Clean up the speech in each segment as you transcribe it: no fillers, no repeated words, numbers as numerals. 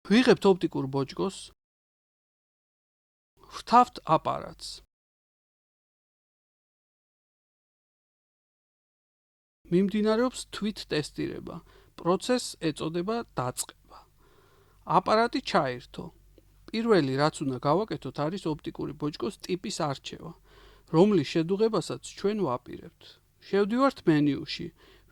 ვიღებთ ოპტიკურ ბოჭკოს, ვთავთ აპარატს. მიმდინარეობს თვით ტესტირება. პროცესს ეწოდება დაწყება. აპარატი ჩაირთო. პირველი რაც უნდა გავაკეთოთ არის ოპტიკური ბოჭკოს ტიპის არჩევა, რომლის შედუღებასაც ჩვენ ვაპირებთ. შევდივართ მენიუში,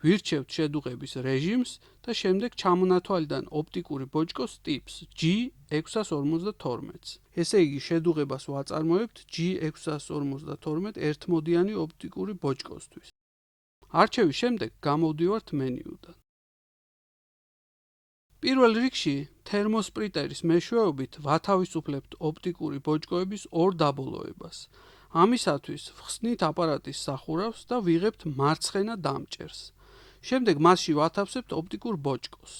ვირჩევთ შედუღების რეჟიმს და შემდეგ ჩამონათვალიდან ოპტიკური ბოჭკოს ტიპს G652-ს. ესე იგი შედუღებას ვაწარმოებთ G652 ერთმოდიანი ოპტიკური ბოჭკოსთვის. არჩევის შემდეგ გამოვდივართ მენიუდან. პირველ რიგში თერმოსპრიტერის მეშვეობით ვათავისუფლებთ ოპტიკური ბოჭკოების ორ დაბოლოებას. ამისათვის ვხსნით აპარატის სახურავს და ვიღებთ მარცხენა დამჭერს. შემდეგ მასში ვათავსებთ ოპტიკურ ბოჭკოს.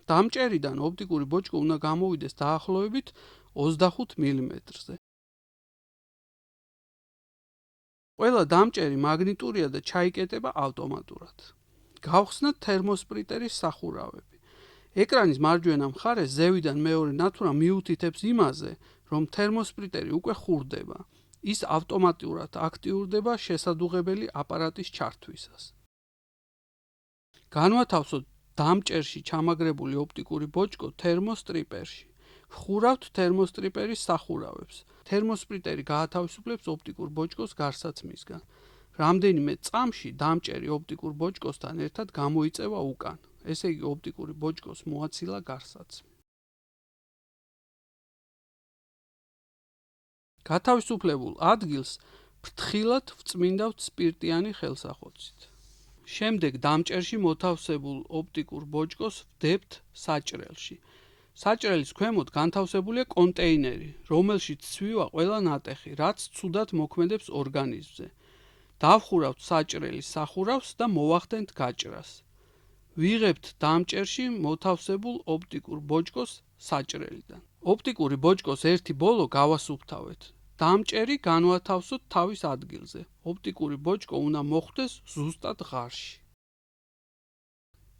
დამჭერიდან ოპტიკური ბოჭკო უნდა გამოვიდეს დაახლოებით 25 მმ-ზე. ყველა დამჭერი მაგნიტურია და ჩაიკეტება ავტომატურად. გავხსნათ თერმოსპრიტერის სახურავები. ეკრანის მარჯვენა მხარეს ზევიდან მეორე ნათურა მიუთითებს იმაზე, რომ თერმოსპრიტერი უკვე ხურდება. ის ავტომატურად აქტიურდება შესადუღებელი აპარატის ჩართვისას. განვათავსოთ დამჭერში ჩამაგრებული ოპტიკური ბოჭკო თერმოსტრიპერში. ვხურავთ თერმოსტრიპერის სახურავებს. თერმოსპრიტერი გაათავისუფლებს ოპტიკურ ბოჭკოს გარსაცმისგან. რამდენიმე წამში დამჭერი ოპტიკურ ბოჭკოსთან ერთად გამოიწევა უკან. ესე იგი ოპტიკური ბოჭკოს მოაცილა გარსაცმი. გათავისუფლებულ ადგილს ფრთხილად ვწმინდავთ სპირტიანი ხელსახოცით. შემდეგ დამჭერში მოთავსებულ ოპტიკურ ბოჭკოს ვდებთ საჭრელში. საჭრელის ქვემოთ განთავსებულია კონტეინერი, რომელშიც ცვივა ყველა ნატეხი, რაც ცუდად მოქმედებს ორგანიზმზე. დავხურავთ საჭრელის სახურავს და მოვახდენთ გაჭრას. ვიღებთ დამჭერში მოთავსებულ ოპტიკურ ბოჭკოს საჭრელიდან. ოპტიკური ბოჭკოს ერთი ბოლო გავასუფთავეთ. დამჭერი განვათავსოთ თავის ადგილზე. ოპტიკური ბოჭკო უნდა მოხვდეს ზუსტად ღარში.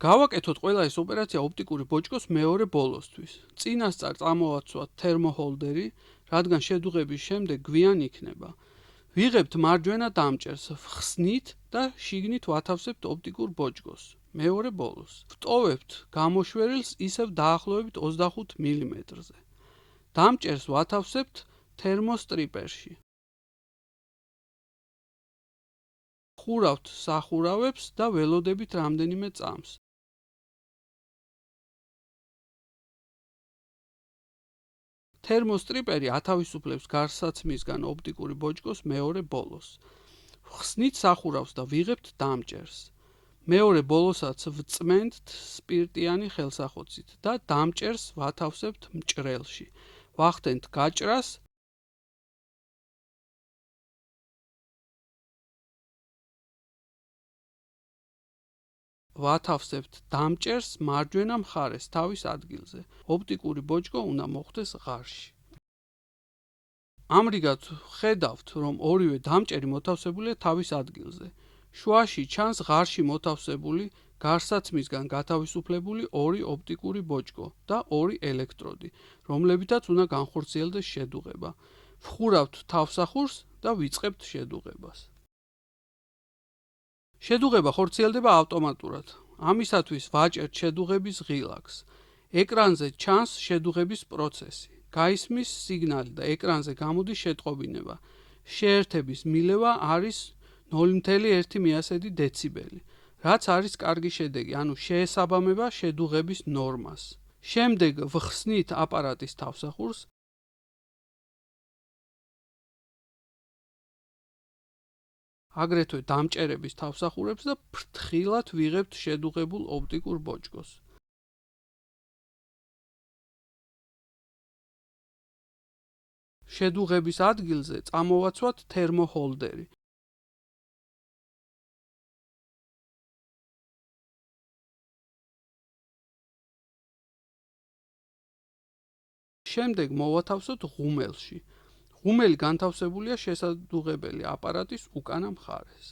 გავაკეთოთ ყველა ეს ოპერაცია ოპტიკური ბოჭკოს მეორე ბოლოსთვის. წინასწარ წამოვაცვათ თერმოჰოლდერი, რადგან შედუღების შემდეგ გვიან იქნება. ვიღებთ მარჯვენა დამჭერს, ვხსნით და შიგნით ვათავსებთ ოპტიკურ ბოჭკოს. მეორე ბოლოს. ვტოვებთ გამოშვერილს ისევ დაახლოებით 25 მმ-ზე. დამჭერს ვათავსებთ თერმოსტრიპერში. ხურავთ სახურავებს და ველოდებით რამდენიმე წამს. თერმოსტრიპერი ათავისუფლებს გარსაცმისგან ოპტიკური ბოჭკოს მეორე ბოლოს. ვხსნით სახურავს და ვიღებთ დამჭერს. მეორე ბოლოსაც ვწმენთ სპირტიანი ხელსახოცით და დამჭერს ვათავსებთ მჭრელში. ვახდენთ გაჭრას. ვათავსებთ დამჭერს მარჯვენა მხარეს თავის ადგილზე. ოპტიკური ბოჭკო უნდა მოხვდეს ღარში. ამრიგად ხედავთ, რომ ორივე დამჭერი მოთავსებულია თავის ადგილზე. შუაში ჩანს ღარში მოთავსებული გარსაცმისგან გათავისუფლებული ორი ოპტიკური ბოჭკო და ორი ელექტროდი, რომლებითაც უნდა განხორციელდეს შედუღება. ვხურავთ თავსახურს და ვიწყებთ შედუღებას. შედუღება ხორციელდება ავტომატურად. ამისათვის ვაჭერთ შედუღების ღილაკს. ეკრანზე ჩანს შედუღების პროცესი. გაისმის სიგნალი და ეკრანზე გამოდის შეტყობინება. შეერთების მილევა არის 0,1 დეციბელი, რაც არის კარგი შედეგი, ანუ შეესაბამება შედუღების ნორმას. შემდეგ ვხსნით აპარატის თავსახურს. აგრეთვე დამჭერების თავსახურებს და ფრთხილად ვიღებთ შედუღებულ ოპტიკურ ბოჭკოს. შედუღების ადგილზე წამოვაცვათ თერმოჰოლდერი. შემდეგ მოვათავსოთ ღუმელში. ღუმელი განთავსებულია შესადუღებელი აპარატის უკანა მხარეს.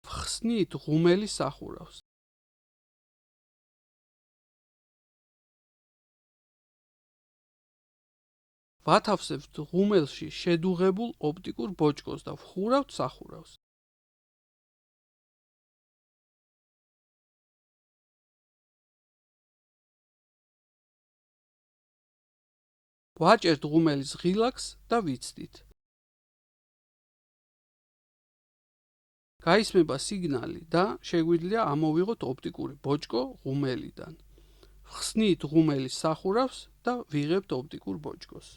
ვხსნით ღუმელის სახურავს. ვათავსებთ ღუმელში შედუღებულ ოპტიკურ ბოჭკოს და ვხურავთ სახურავს. ვაჭერთ ღუმელის ღილაკს და ვიცდით. გაისმება სიგნალი და შეგვიძლია ამოვიღოთ ოპტიკური ბოჭკო ღუმელიდან. ვხსნით ღუმელის სახურავს და ვიღებთ ოპტიკურ ბოჭკოს.